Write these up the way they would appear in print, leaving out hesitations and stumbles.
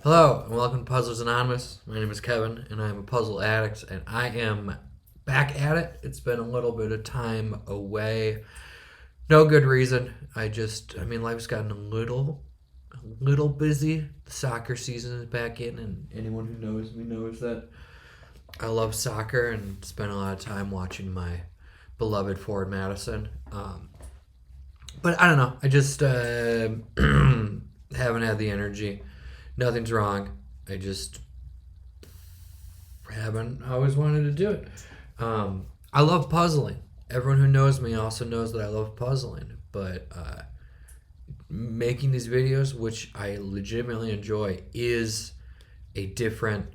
Hello and welcome to Puzzlers Anonymous. My name is Kevin and I am a puzzle addict and I am back at it. It's been a little bit of time away. No good reason. Life's gotten a little busy. The soccer season is back in and anyone who knows me knows that I love soccer and spend a lot of time watching my beloved Ford Madison. But I don't know. I just haven't had the energy. Nothing's wrong. I just haven't always wanted to do it. I love puzzling. Everyone who knows me also knows that I love puzzling. But making these videos, which I legitimately enjoy, is a different.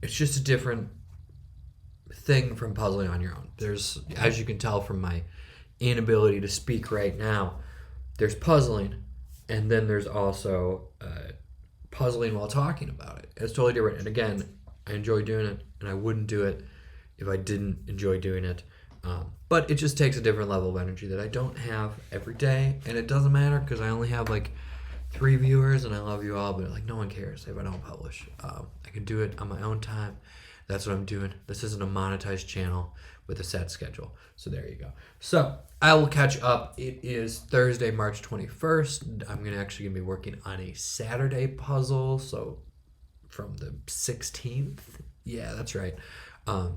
It's just a different thing from puzzling on your own. There's, as you can tell from my inability to speak right now, there's puzzling, and then there's also puzzling while talking about it. It's totally different. And again, I enjoy doing it, and I wouldn't do it if I didn't enjoy doing it. But it just takes a different level of energy that I don't have every day, and it doesn't matter because I only have like 3 viewers, and I love you all, but like no one cares if I don't publish. I can do it on my own time. That's what I'm doing. This isn't a monetized channel with a set schedule. So there you go. So I will catch up. It is Thursday, March 21st. I'm actually gonna be working on a Saturday puzzle. So from the 16th. Yeah, that's right. So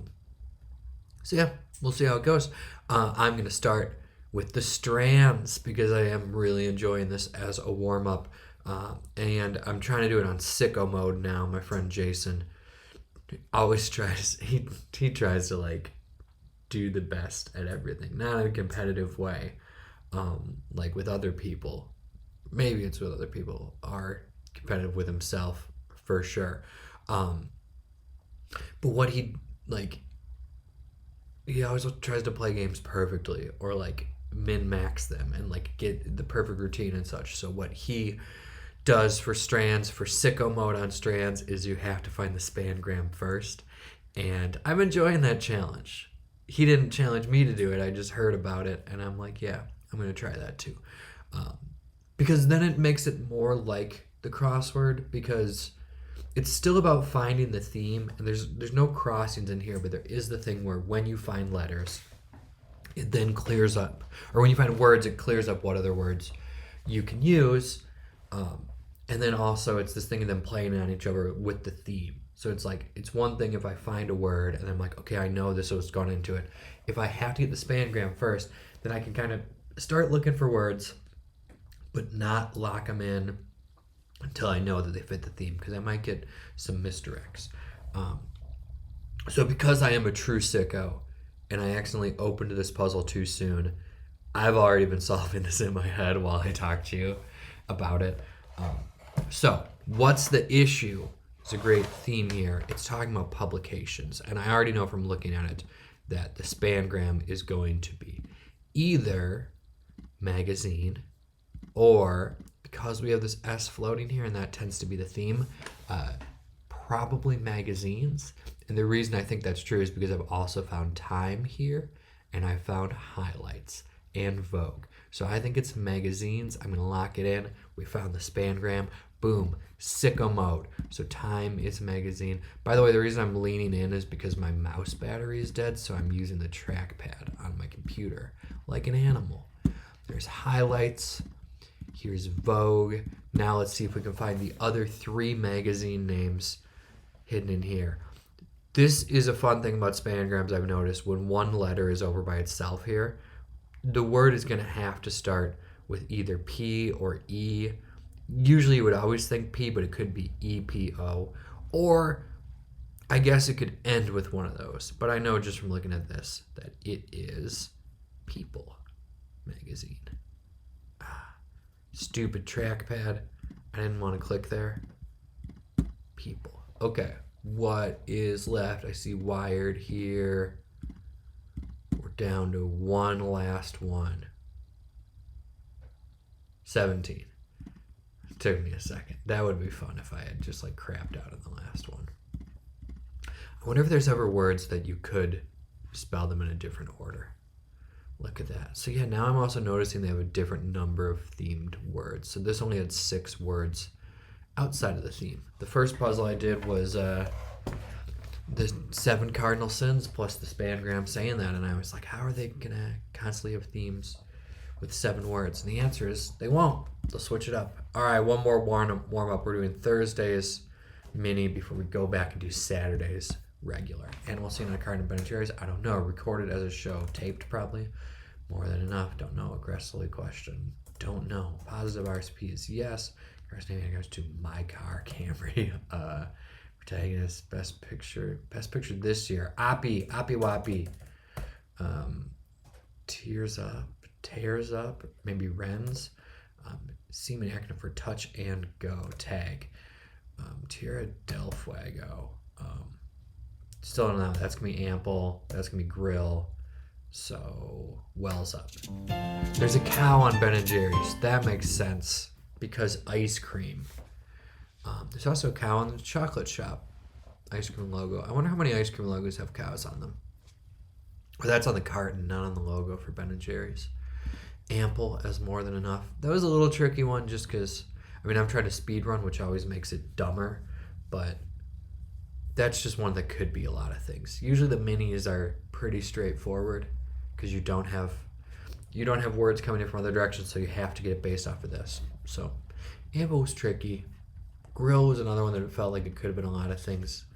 yeah, we'll see how it goes. I'm gonna start with the strands because I am really enjoying this as a warm up. And I'm trying to do it on sicko mode now. My friend Jason always tries, he tries to like do the best at everything, not in a competitive way, like with other people. Maybe it's with other people, are competitive with himself for sure. But what he always tries to play games perfectly or like min max them and like get the perfect routine and such. So what he does for strands, for sicko mode on strands, is you have to find the spangram first. And I'm enjoying that challenge. He didn't challenge me to do it. I just heard about it, and I'm like, yeah, I'm going to try that too. Because then it makes it more like the crossword, because it's still about finding the theme, and there's no crossings in here, but there is the thing where when you find letters, it then clears up, or when you find words, it clears up what other words you can use. And then also it's this thing of them playing on each other with the theme. So it's like, it's one thing if I find a word and I'm like, okay, I know this was gone into it. If I have to get the spangram first, then I can kind of start looking for words, but not lock them in until I know that they fit the theme, because I might get some misdirects. So because I am a true sicko and I accidentally opened this puzzle too soon, I've already been solving this in my head while I talk to you about it. So what's the issue? It's a great theme here. It's talking about publications, and I already know from looking at it that the spangram is going to be either magazine, or because we have this S floating here and that tends to be the theme, probably magazines. And the reason I think that's true is because I've also found Time here, and I found Highlights and Vogue. So I think it's magazines. I'm going to lock it in. We found the spangram. Boom. Sicko mode. So Time is magazine. By the way, the reason I'm leaning in is because my mouse battery is dead, so I'm using the trackpad on my computer like an animal. There's Highlights. Here's Vogue. Now let's see if we can find the other 3 magazine names hidden in here. This is a fun thing about spangrams I've noticed. When one letter is over by itself here, the word is going to have to start with either P or E. Usually you would always think P, but it could be EPO. Or I guess it could end with one of those. But I know just from looking at this that it is People magazine. Stupid trackpad. I didn't want to click there. People. Okay. What is left? I see Wired here. We're down to one last one. 17. It took me a second. That would be fun if I had just like crapped out on the last one. I wonder if there's ever words that you could spell them in a different order. Look at that. So yeah, now I'm also noticing they have a different number of themed words. So this only had 6 words, outside of the theme. The first puzzle I did was the 7 cardinal sins plus the spangram saying that, and I was like, how are they gonna constantly have themes with 7 words? And the answer is they won't. They'll switch it up. All right, one more warm up. We're doing Thursdays mini before we go back and do Saturdays regular. Animal scene on a card in Ben & Jerry's? I don't know. Recorded as a show. Taped probably. More than enough. Don't know. Aggressively question. Don't know. Positive RSP is yes. Car's name goes to my car, Camry. Protagonist, best picture this year. Oppie Woppie. Tears up. Maybe Wren's. Semen acronym for touch and go. Tag. Tierra del Fuego. Still don't know. That's going to be ample. That's going to be grill. So, wells up. There's a cow on Ben & Jerry's. That makes sense because ice cream. There's also a cow on the chocolate shop. Ice cream logo. I wonder how many ice cream logos have cows on them. Or that's on the carton, not on the logo for Ben & Jerry's. Ample as more than enough. That was a little tricky one just because, I'm trying to speed run, which always makes it dumber, but that's just one that could be a lot of things. Usually the minis are pretty straightforward because you don't have words coming in from other directions, so you have to get it based off of this. So ample was tricky. Grill was another one that it felt like it could have been a lot of things,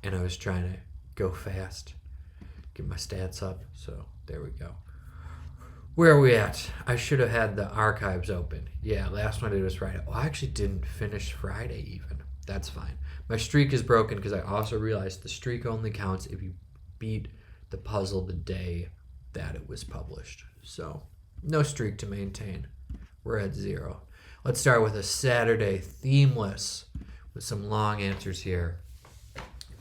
and I was trying to go fast, get my stats up, so there we go. Where are we at? I should have had the archives open. Yeah, last one I did was Friday. Oh, I actually didn't finish Friday even. That's fine. My streak is broken because I also realized the streak only counts if you beat the puzzle the day that it was published. So, no streak to maintain. We're at 0. Let's start with a Saturday themeless with some long answers here.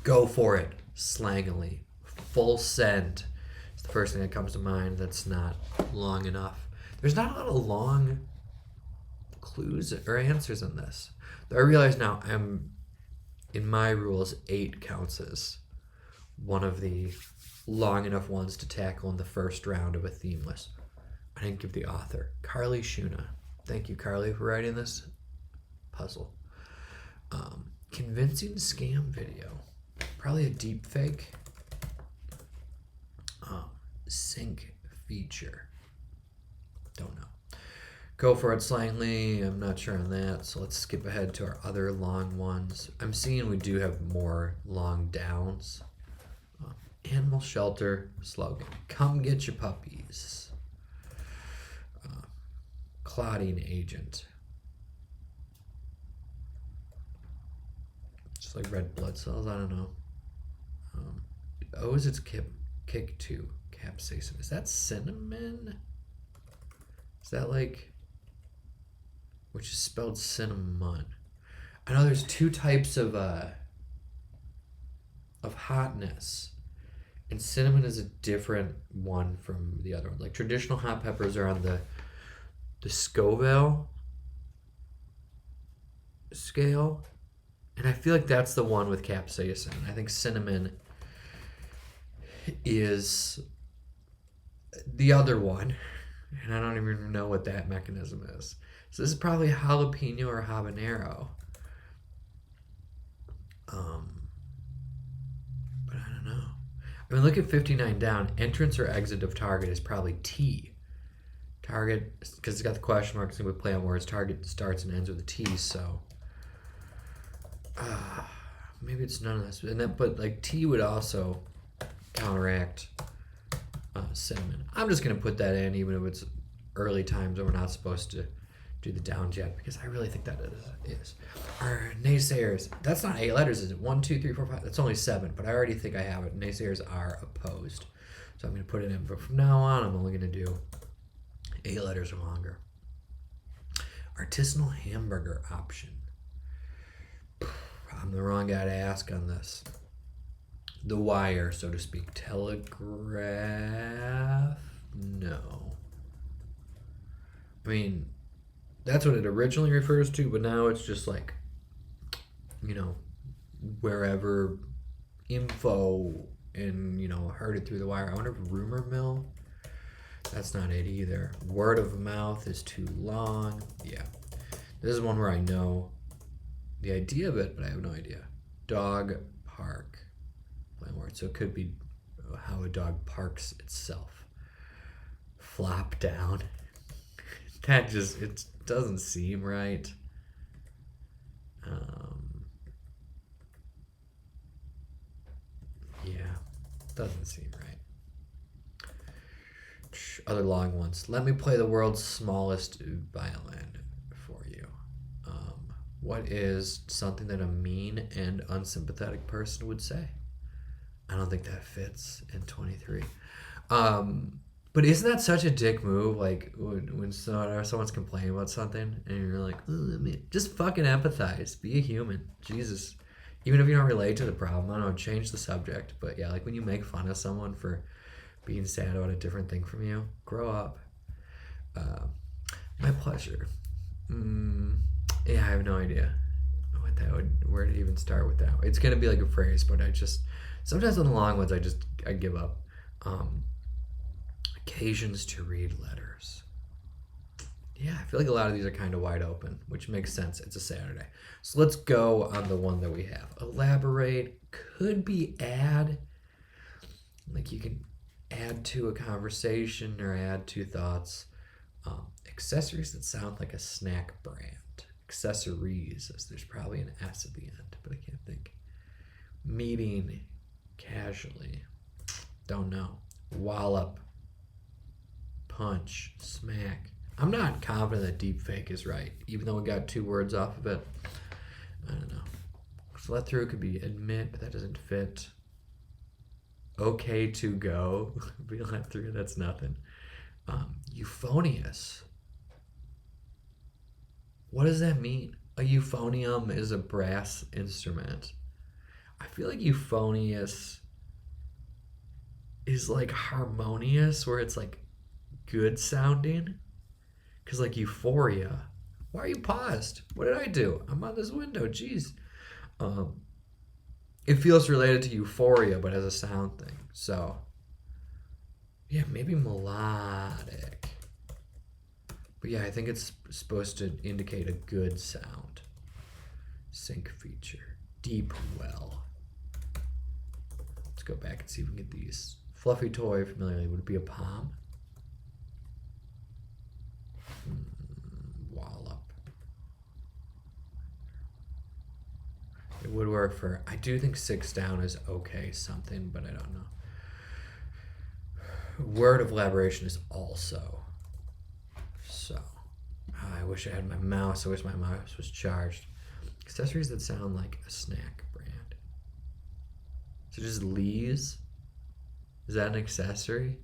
Go for it. Slangily. Full send. It's the first thing that comes to mind that's not long enough. There's not a lot of long clues or answers in this. Though I realize now in my rules, 8 counts as one of the long enough ones to tackle in the first round of a themeless. I didn't give the author. Carly Shuna. Thank you, Carly, for writing this puzzle. Convincing scam video. Probably a deep fake. Sync feature. Don't know. Go for it, slangly. I'm not sure on that, so let's skip ahead to our other long ones. I'm seeing we do have more long downs. Animal shelter slogan. Come get your puppies. Clotting agent. Just like red blood cells, I don't know. Is its kick to capsaicin. Is that cinnamon? Is that like, which is spelled cinnamon? I know there's 2 types of hotness, and cinnamon is a different one from the other one. Like traditional hot peppers are on the Scoville scale, and I feel like that's the one with capsaicin. I think cinnamon is the other one, and I don't even know what that mechanism is. So this is probably jalapeno or habanero. But I don't know. Look at 59 down. Entrance or exit of target is probably T. Target, because it's got the question mark, so we play on words. Target starts and ends with a T, so maybe it's none of this. But like T would also counteract cinnamon. I'm just going to put that in even if it's early times and we're not supposed to do the down jet, because I really think that is. Our naysayers, that's not 8 letters, is it? 1, 2, 3, 4, 5. That's only 7, but I already think I have it. Naysayers are opposed. So I'm going to put it in, but from now on I'm only going to do 8 letters or longer. Artisanal hamburger option. I'm the wrong guy to ask on this. The wire, so to speak. Telegraph? No. That's what it originally refers to, but now it's just like, wherever info and, heard it through the wire. I wonder if rumor mill? That's not it either. Word of mouth is too long. Yeah. This is one where I know the idea of it, but I have no idea. Dog park. Plain word. So it could be how a dog parks itself. Flop down. That just, it doesn't seem right. Yeah, doesn't seem right. Other long ones. Let me play the world's smallest violin for you. What is something that a mean and unsympathetic person would say? I don't think that fits in 23. But isn't that such a dick move? Like when someone's complaining about something and you're like, just fucking empathize. Be a human. Jesus. Even if you don't relate to the problem, I don't know, change the subject. But yeah, like when you make fun of someone for being sad about a different thing from you, grow up. My pleasure. Yeah, I have no idea what that would, where to even start with that. It's gonna be like a phrase, but I just, sometimes on the long ones, I give up. Occasions to read letters. Yeah, I feel like a lot of these are kind of wide open, which makes sense. It's a Saturday. So let's go on the one that we have. Elaborate, could be add. Like you can add to a conversation or add to thoughts. Accessories that sound like a snack brand. Accessories, as there's probably an S at the end, but I can't think. Meeting casually. Don't know. Wallop. Punch. Smack. I'm not confident that deep fake is right, even though we got 2 words off of it. I don't know. Let through could be admit, but that doesn't fit. Okay to go. Be let through, that's nothing. Euphonious. What does that mean? A euphonium is a brass instrument. I feel like euphonious is like harmonious, where it's like good sounding. Because like euphoria. Why are you paused? What did I do? I'm on this window. Jeez. It feels related to euphoria, but as a sound thing. So, yeah, maybe melodic. But yeah, I think it's supposed to indicate a good sound. Sync feature. Deep well. Let's go back and see if we can get these. Fluffy toy, familiarly. Would it be a palm? Wallop. It would work for, I do think 6 down is okay something, but I don't know. Word of elaboration is also. So, I wish I had my mouse. I wish my mouse was charged. Accessories that sound like a snack brand. So just Lee's. Is that an accessory?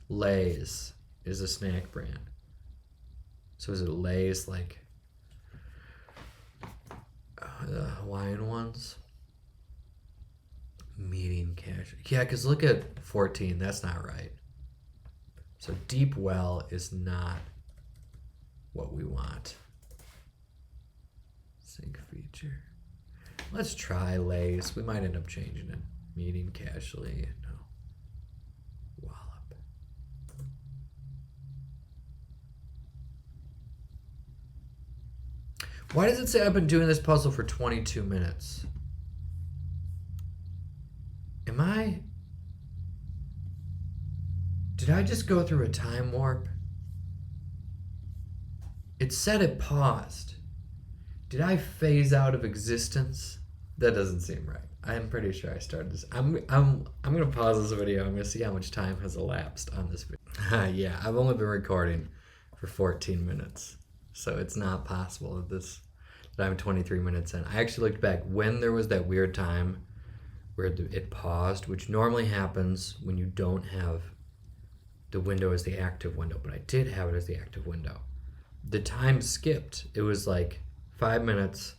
Lay's is a snack brand. So is it Lay's like the Hawaiian ones? Meeting cash. Yeah, because look at 14. That's not right. So deep well is not what we want. Sync feature. Let's try Lay's. We might end up changing it. Meeting casually. No. Wallop. Why does it say I've been doing this puzzle for 22 minutes? Did I just go through a time warp? It said it paused. Did I phase out of existence? That doesn't seem right. I'm pretty sure I started this. I'm gonna pause this video. I'm gonna see how much time has elapsed on this video. Yeah, I've only been recording for 14 minutes. So it's not possible that I'm 23 minutes in. I actually looked back when there was that weird time where it paused, which normally happens when you don't have the window as the active window, but I did have it as the active window. The time skipped. It was like 5 minutes,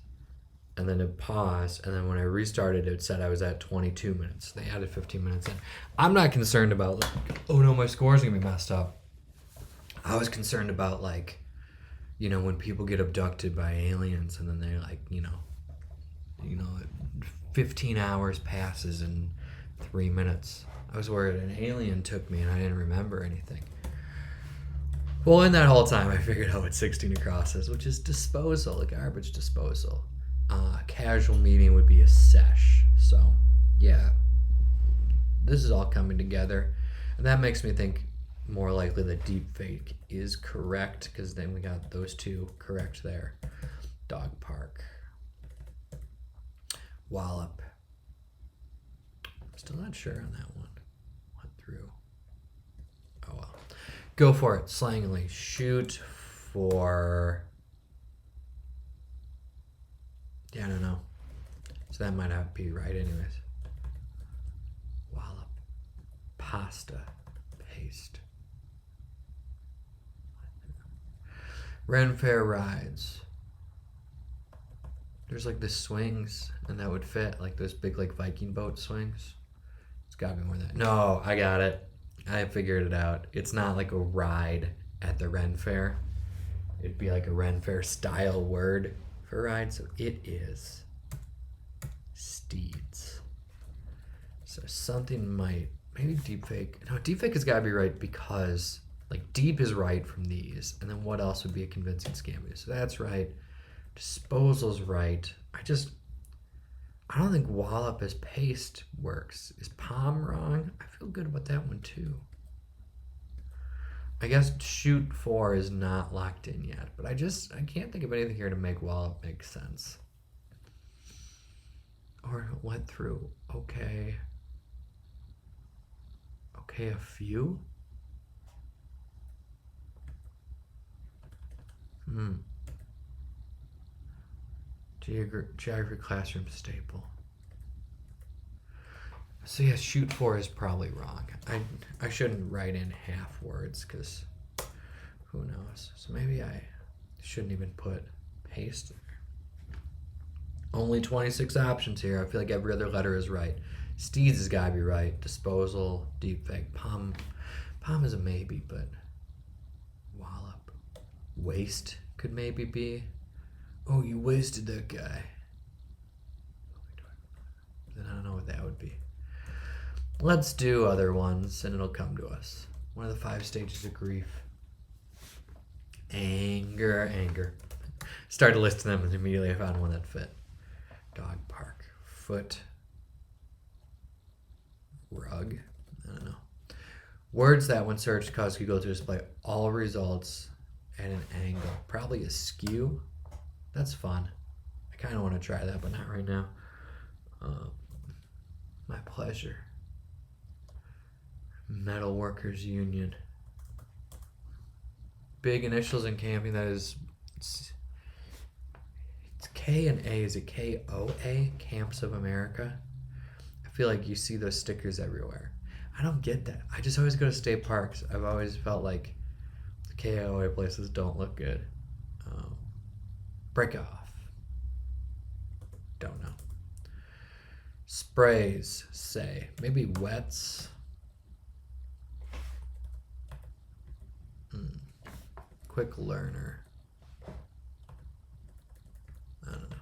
and then it paused, and then when I restarted, it said I was at 22 minutes. They added 15 minutes in. I'm not concerned about, like, oh no, my score's gonna be messed up. I was concerned about, like, you know, when people get abducted by aliens, and then they're like, you know, 15 hours passes in 3 minutes. I was worried an alien took me and I didn't remember anything. Well, in that whole time, I figured out what 16 across is, which is disposal, a garbage disposal. Casual meeting would be a sesh. So, yeah, this is all coming together. And that makes me think more likely that deep fake is correct, because then we got those two correct there. Dog park. Wallop. Still not sure on that one. Went through. Oh well. Go for it. Slangily. Shoot for. Yeah, I don't know. So that might not be right, anyways. Wallop. Pasta. Paste. Ren Fair rides. There's like the swings, and that would fit, like those big like Viking boat swings. It's gotta be more than that. No, I got it. I figured it out. It's not like a ride at the Ren Fair. It'd be like a Ren Fair style word for ride, so it is steeds. So something might, maybe deepfake. No, deepfake has gotta be right because like deep is right from these, and then what else would be a convincing scam? So that's right. Disposal's right. I don't think wallop as paste works. Is palm wrong? I feel good about that one too. I guess shoot for is not locked in yet, but I can't think of anything here to make wallop make sense. Or it went through. Okay. Okay, a few? Geography classroom staple. So yeah, shoot for is probably wrong. I shouldn't write in half words because who knows. So maybe I shouldn't even put paste there. Only 26 options here. I feel like every other letter is right. Steeds has got to be right. Disposal, deepfake, palm is a maybe, but wallop, waste could maybe be. Oh, you wasted that guy. Then I don't know what that would be. Let's do other ones and it'll come to us. One of the 5 stages of grief. Anger. Started listing them and immediately I found one that fit. Dog park. Foot. Rug. I don't know. Words that when searched cause Google to display all results at an angle. Probably askew. That's fun. I kind of want to try that, but not right now. My pleasure. Metal Workers Union. Big initials in camping. That is. It's K and A. Is it KOA? Camps of America. I feel like you see those stickers everywhere. I don't get that. I just always go to state parks. I've always felt like the KOA places don't look good. Break off. Don't know. Sprays, say. Maybe wets. Quick learner. I don't know.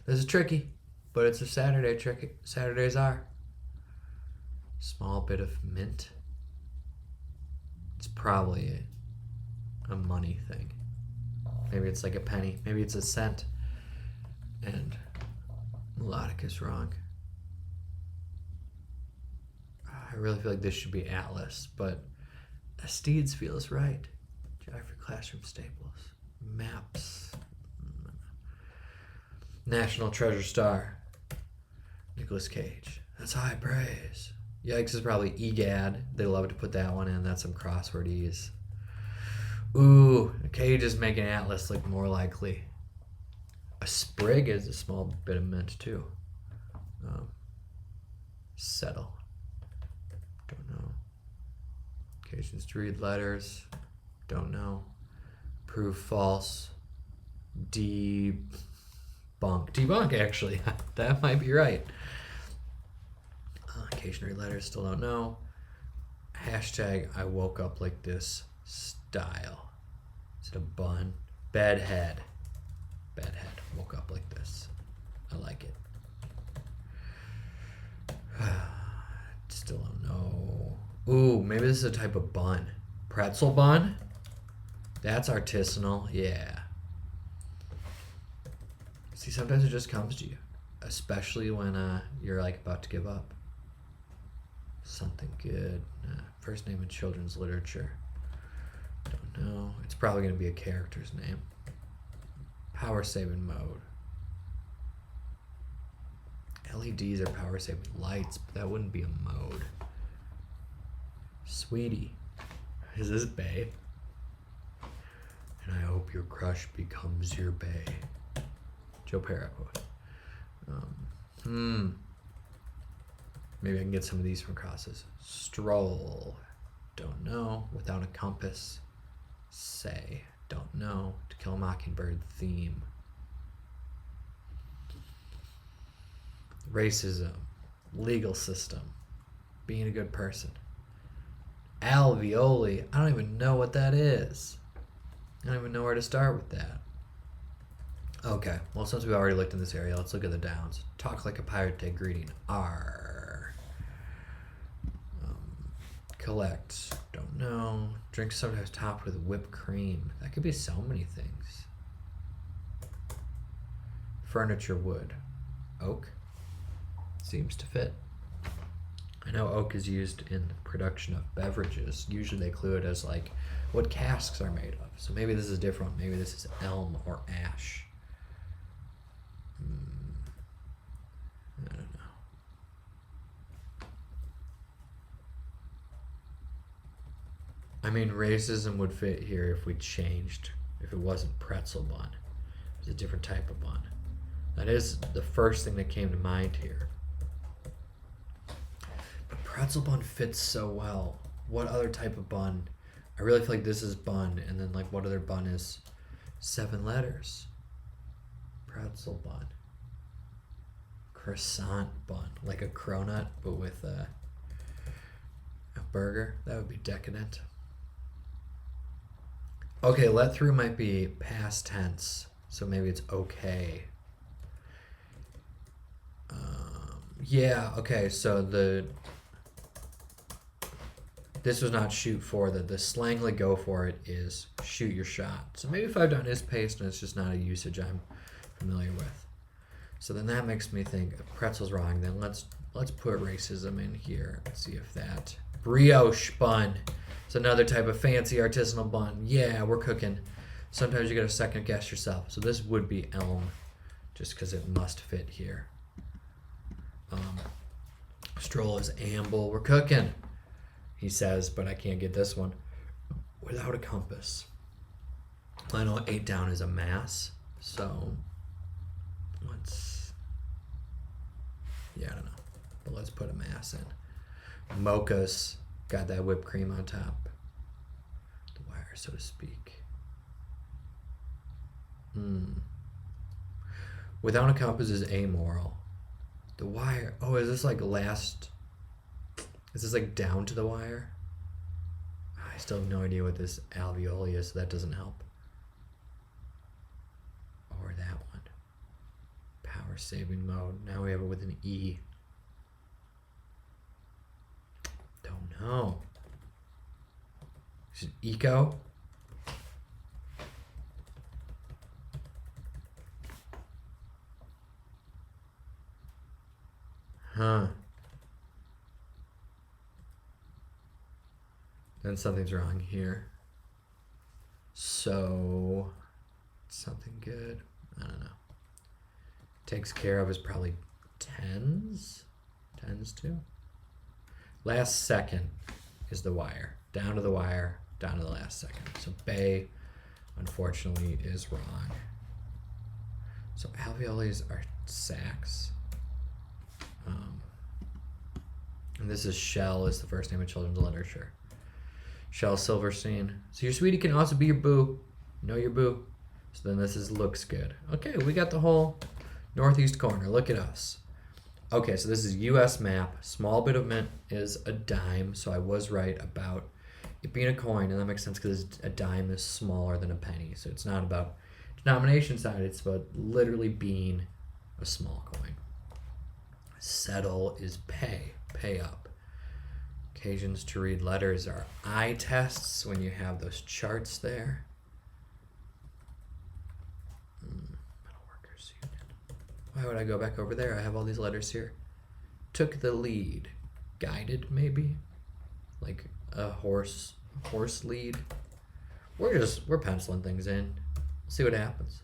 This is tricky, but it's a Saturday tricky. Saturdays are. Small bit of mint. It's probably a money thing. Maybe it's like a penny. Maybe it's a cent. And melodic is wrong. I really feel like this should be Atlas, but Steeds feels right. Geography classroom staples. Maps. National Treasure Star. Nicolas Cage. That's high praise. Yikes is probably EGAD. They love to put that one in. That's some crossword ease. Ooh, a cage is making Atlas look more likely. A sprig is a small bit of mint too. Settle. Don't know. Occasions to read letters. Don't know. Prove false. Debunk. Debunk, actually. That might be right. Occasion to read letters. Still don't know. Hashtag I woke up like this style. Is it a bun? Bad head. Bad head. Woke up like this. I like it. Still don't know. Ooh, maybe this is a type of bun. Pretzel bun? That's artisanal. Yeah. See, sometimes it just comes to you. Especially when you're like about to give up. Something good. First name in children's literature. Don't know. It's probably going to be a character's name. Power saving mode. LEDs are power saving lights, but that wouldn't be a mode. Sweetie. Is this bae? And I hope your crush becomes your bae. Joe Perry quote. Maybe I can get some of these from crosses. Stroll. Don't know. Without a compass. Say. Don't know. To Kill a Mockingbird theme. Racism. Legal system. Being a good person. Alveoli. I don't even know what that is. I don't even know where to start with that. Okay, well, since we already looked in this area, let's look at the downs. Talk like a pirate day greeting. R. Collect. Don't know. Drink sometimes topped with whipped cream. That could be so many things. Furniture wood. Oak. Seems to fit. I know oak is used in the production of beverages. Usually they clue it as like what casks are made of. So maybe this is different. Maybe this is elm or ash. I don't know. I mean, racism would fit here if we changed, if it wasn't pretzel bun. It was a different type of bun. That is the first thing that came to mind here. But pretzel bun fits so well. What other type of bun? I really feel like this is bun, and then like what other bun is 7 letters? Pretzel bun. Croissant bun, like a cronut, but with a burger. That would be decadent. Okay, let through might be past tense, so maybe it's okay. Yeah, okay, so this was not shoot for, the slangly go for it is shoot your shot. So maybe 5 down is paste and it's just not a usage I'm familiar with. So then that makes me think if pretzel's wrong, then let's put racism in here. Let's see if that brioche bun. It's another type of fancy artisanal bun. Yeah, we're cooking. Sometimes you gotta second guess yourself. So this would be elm, just because it must fit here. Stroll is amble. We're cooking, he says, but I can't get this one. Without a compass. I know 8 down is a mass, so I don't know, but let's put a mass in. Mocha's got that whipped cream on top. The wire, so to speak. Without a compass is amoral. The wire, oh, is this like is this like down to the wire? I still have no idea what this alveoli is, so that doesn't help. Or that one. Power saving mode. Now we have it with an E. Don't know. Is it eco? Huh. Then something's wrong here. So, something good. I don't know. Takes care of is probably tens. Tens too. Last second is the wire. Down to the wire, down to the last second. So bay, unfortunately, is wrong. So alveolis are sacs. And this is Shell is the first name of children's literature. Shel Silverstein. So your sweetie can also be your boo. You know your boo. So then this is looks good. Okay, we got the whole northeast corner. Look at us. Okay, so this is U.S. map. Small bit of mint is a dime. So I was right about it being a coin. And that makes sense because a dime is smaller than a penny. So it's not about denomination side. It's about literally being a small coin. Settle is pay. Pay up. Occasions to read letters are eye tests when you have those charts there. Metalworkers Union. Why would I go back over there? I have all these letters here. Took the lead. Guided, maybe? Like a horse lead. We're penciling things in. See what happens.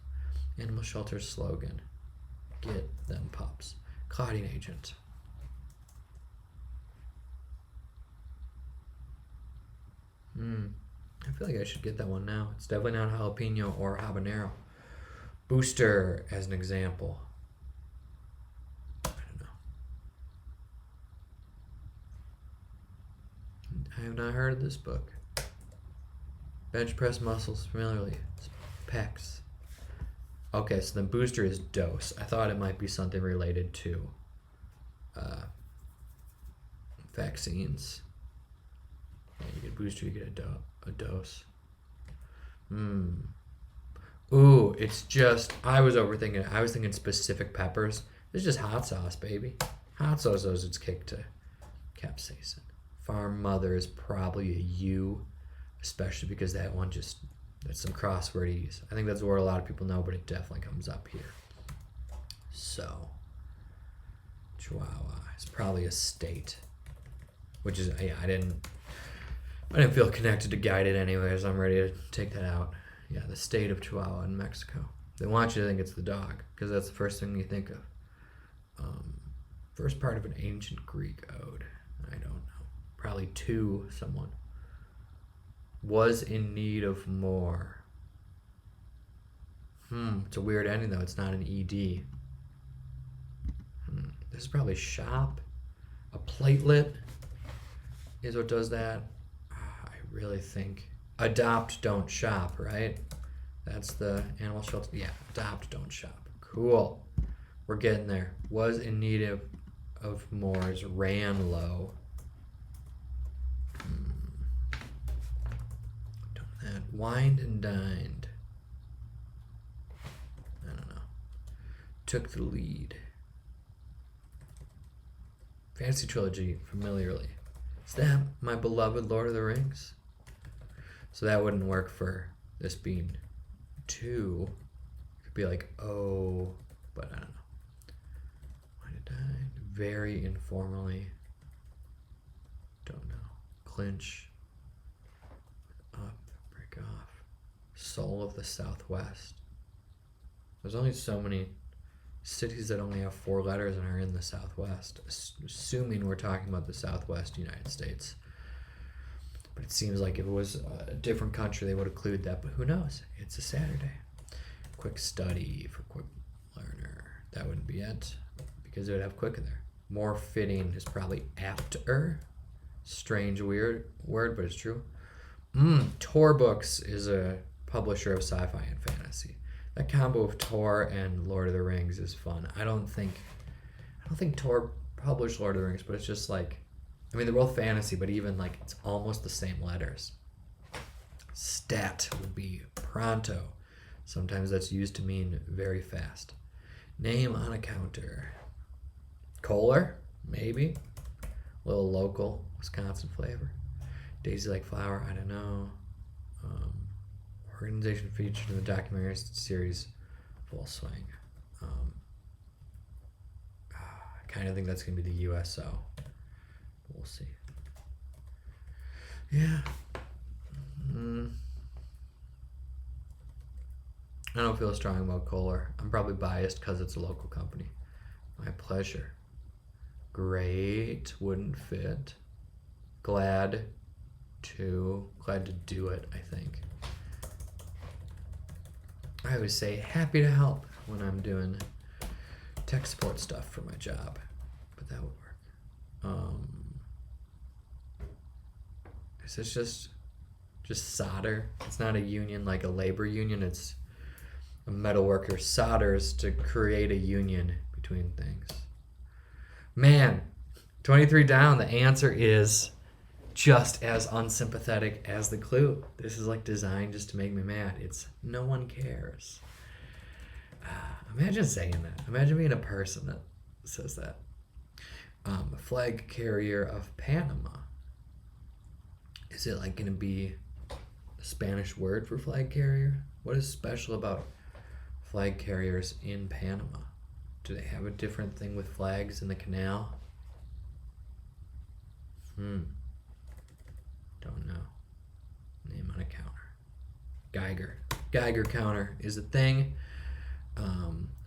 Animal shelter slogan. Get them pups. Clotting agent. I feel like I should get that one now. It's definitely not jalapeno or habanero. Booster as an example. I don't know. I have not heard of this book. Bench press muscles familiarly. Pecs. Okay, so then booster is dose. I thought it might be something related to vaccines. Yeah, you get a booster, you get a dose. Ooh, it's just, I was overthinking it. I was thinking specific peppers. It's just hot sauce, baby. Hot sauce owes its kick to capsaicin. Farm mother is probably a U, especially because that one just, that's some crosswordese. I think that's a word a lot of people know, but it definitely comes up here. So, Chihuahua is probably a state, which is, yeah, I didn't feel connected to guided anyways. I'm ready to take that out. Yeah, the state of Chihuahua in Mexico. They want you to think it's the dog because that's the first thing you think of. First part of an ancient Greek ode. I don't know. Probably to someone. Was in need of more. It's a weird ending though. It's not an ED. This is probably shop. A platelet is what does that. I really think adopt, don't shop, right? That's the animal shelter. Yeah, adopt, don't shop. Cool. We're getting there. Was in need of more is ran low. Done that. Wined and dined. I don't know. Took the lead. Fantasy trilogy, familiarly. Is that my beloved Lord of the Rings? So that wouldn't work for this being 2. It could be like, oh, but I don't know. Why did I? Very informally. Don't know. Clinch. Up. Break off. Soul of the Southwest. There's only so many cities that only have 4 letters and are in the Southwest, assuming we're talking about the Southwest United States. But it seems like if it was a different country, they would include that, but who knows? It's a Saturday. Quick study for quick learner. That wouldn't be it, because it would have quick in there. More fitting is probably apter. Strange, weird word, but it's true. Tor Books is a publisher of sci-fi and fantasy. That combo of Tor and Lord of the Rings is fun. I don't think Tor published Lord of the Rings, but it's just like, I mean, they're both fantasy, but even like it's almost the same letters. Stat would be pronto. Sometimes that's used to mean very fast. Name on a counter. Kohler, maybe. A little local Wisconsin flavor. Daisy like flower, I don't know. Organization featured in the documentary series Full Swing. I kind of think that's going to be the USO. We'll see. Yeah. I don't feel strong about Kohler. I'm probably biased because it's a local company. My pleasure. Great. Wouldn't fit. Glad to do it, I think. I always say happy to help when I'm doing tech support stuff for my job, but that would work. Is this just solder? It's not a union like a labor union. It's a metal worker solders to create a union between things. Man, 23 down. The answer is just as unsympathetic as the clue. This is like designed just to make me mad. It's no one cares. Imagine saying that. Imagine being a person that says that. Flag carrier of Panama. Is it like going to be a Spanish word for flag carrier? What is special about flag carriers in Panama? Do they have a different thing with flags in the canal? Don't know. Name on a counter. Geiger counter is a thing.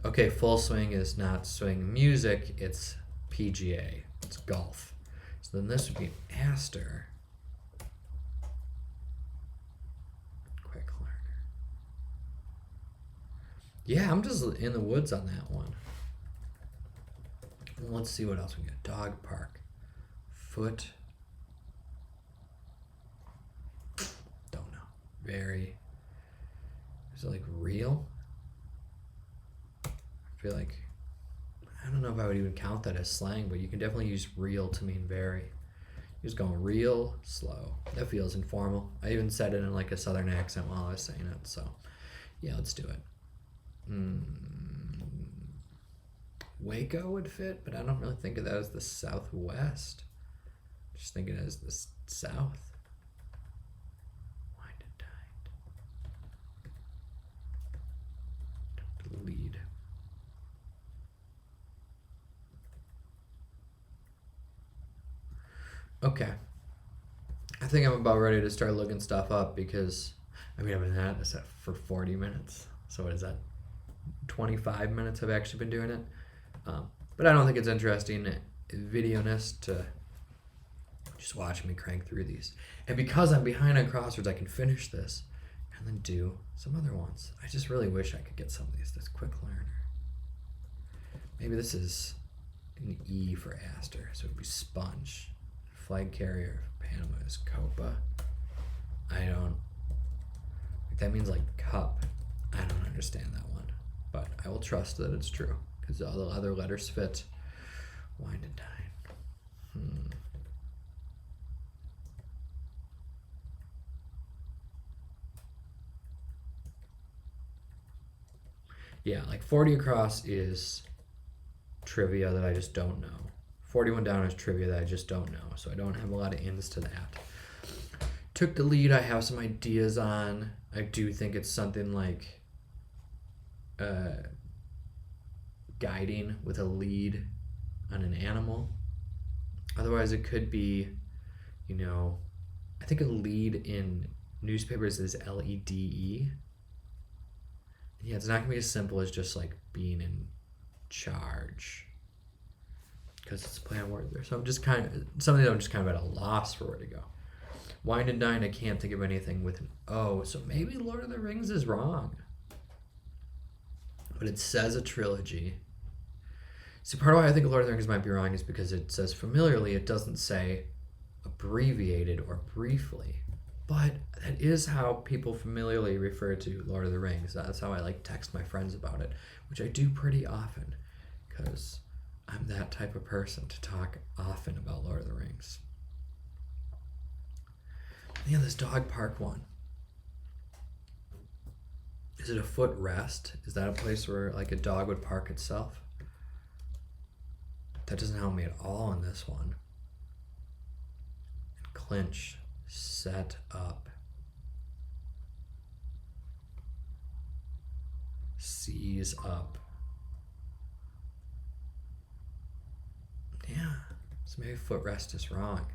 Okay, full swing is not swing music, it's PGA. It's golf. So then this would be Aster. Quick learner. Yeah, I'm just in the woods on that one. Let's see what else we got. Dog park. Foot. Don't know. Very. Is it like real? I feel like, I don't know if I would even count that as slang, but you can definitely use real to mean very. Just going real slow. That feels informal. I even said it in like a southern accent while I was saying it. So yeah, let's do it. Waco would fit, but I don't really think of that as the Southwest. Just think of it as the South. Wind and dined. Lead. Okay. I think I'm about ready to start looking stuff up because, I've been at this for 40 minutes. So what is that? 25 minutes I've actually been doing it. But I don't think it's interesting video-ness to just watch me crank through these. And because I'm behind on crosswords, I can finish this and then do some other ones. I just really wish I could get some of these. This quick learner. Maybe this is an E for Aster, so it would be sponge. Flag carrier for Panama is Copa. That means like cup. I don't understand that one, but I will trust that it's true because all the other letters fit. Wind and dine. Yeah, like 40 across is trivia that I just don't know. 41 down is trivia that I just don't know, so I don't have a lot of ins to that. Took the lead, I have some ideas on. I do think it's something like guiding with a lead on an animal. Otherwise, it could be, I think a lead in newspapers is LEDE. Yeah, it's not going to be as simple as just like being in charge. Because it's a play on word there. So I'm just kind of at a loss for where to go. Wind and dine, I can't think of anything with an O. So maybe Lord of the Rings is wrong. But it says a trilogy. See, part of why I think Lord of the Rings might be wrong is because it says familiarly, it doesn't say abbreviated or briefly. But that is how people familiarly refer to Lord of the Rings. That's how I text my friends about it, which I do pretty often because I'm that type of person to talk often about Lord of the Rings. Yeah, this dog park one. Is it a foot rest? Is that a place where a dog would park itself? That doesn't help me at all in this one. And clinch. Set up. Seize up. Yeah, so maybe footrest is wrong.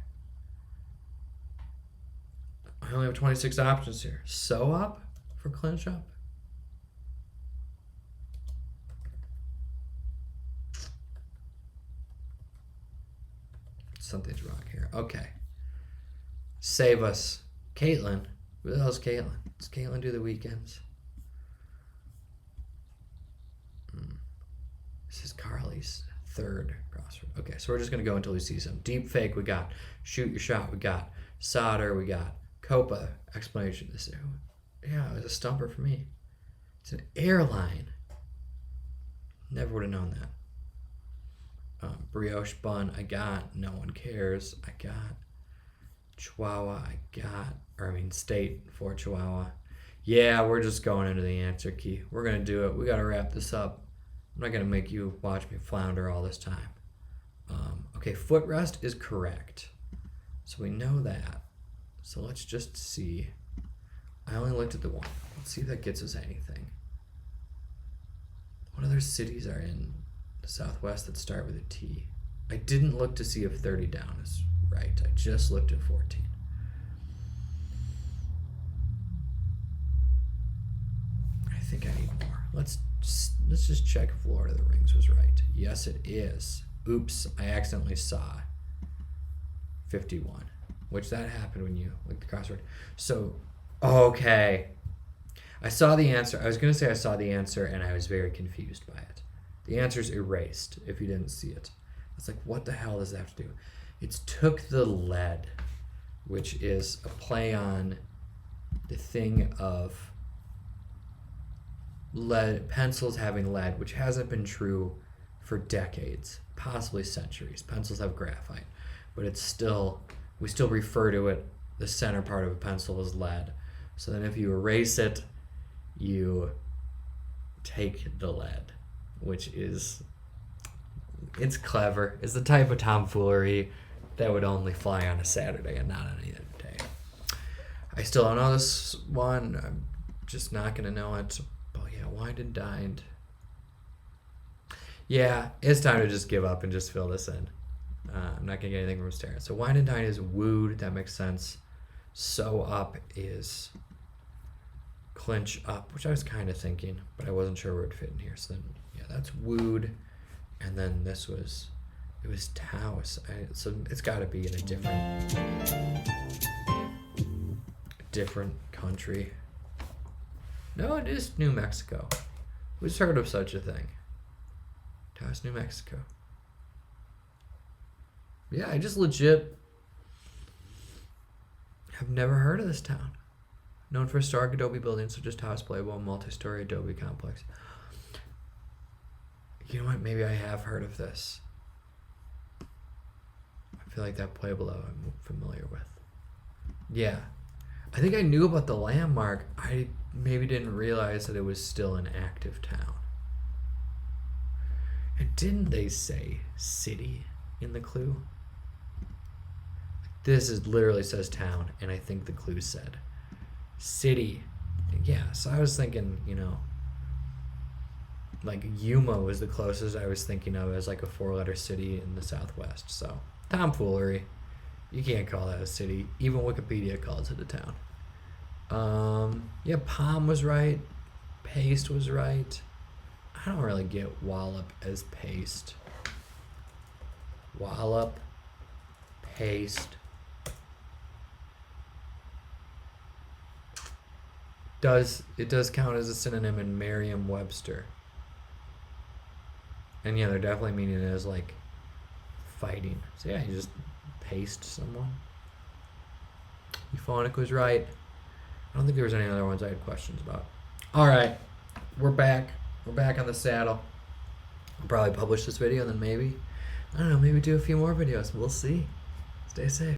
I only have 26 options here. Sew up for clinch up. Something's wrong here. Okay. Save us. Caitlin. Who the hell's Caitlin? Does Caitlin do the weekends? This is Carly's third crossword. Okay, so we're just going to go until we see some. Deep fake, we got. Shoot your shot, we got. Solder, we got. Copa, explanation. This, yeah, it was a stumper for me. It's an airline. Never would have known that. Brioche bun, I got. No one cares, I got. Chihuahua, I got. State for Chihuahua. Yeah, we're just going into the answer key. We're going to do it. We got to wrap this up. I'm not going to make you watch me flounder all this time. Okay, footrest is correct. So we know that. So let's just see. I only looked at the one. Let's see if that gets us anything. What other cities are in the Southwest that start with a T? I didn't look to see if 30 down is right. I just looked at 14. I think I need more. Let's just check if Lord of the Rings was right. Yes, it is. Oops, I accidentally saw 51, which that happened when you looked at the crossword. So, okay. I saw the answer. I was going to say I saw the answer, and I was very confused by it. The answer's erased if you didn't see it. It's like, what the hell does that have to do? It's took the lead, which is a play on the thing of lead, pencils having lead, which hasn't been true for decades, possibly centuries. Pencils have graphite, but it's still, we still refer to it, the center part of a pencil as lead. So then if you erase it, you take the lead, which is, it's clever. It's the type of tomfoolery that would only fly on a Saturday and not on any other day. I still don't know this one. I'm just not going to know it. But yeah, wined and dined. Yeah, it's time to just give up and just fill this in. I'm not going to get anything from staring. So wine and dine is wooed. That makes sense. Sew up is clinch up, which I was kind of thinking, but I wasn't sure where it would fit in here. So then, yeah, that's wooed. And then this was, it was Taos. So it's got to be in a different country. No, it is New Mexico. Who's heard of such a thing? Taos, New Mexico. Yeah, I just legit have never heard of this town. Known for historic adobe buildings such as Taos Playable, multi-story adobe complex. You know what? Maybe I have heard of this. I feel like that Pueblo I'm familiar with. Yeah. I think I knew about the landmark. I maybe didn't realize that it was still an active town. And didn't they say city in the clue? This is literally says town, and I think the clue said city. Yeah, so I was thinking, you know, like Yuma was the closest I was thinking of as like a 4-letter city in the Southwest. So tomfoolery. You can't call that a city. Even Wikipedia calls it a town. Yeah, Palm was right. Paste was right. I don't really get wallop as paste. Wallop, paste. It does count as a synonym in Merriam-Webster. And yeah, they're definitely meaning it as like fighting. So yeah, you just paste someone. Euphonic was right. I don't think there was any other ones I had questions about. All right, we're back. We're back on the saddle. I'll probably publish this video and then maybe, I don't know, maybe do a few more videos. We'll see. Stay safe.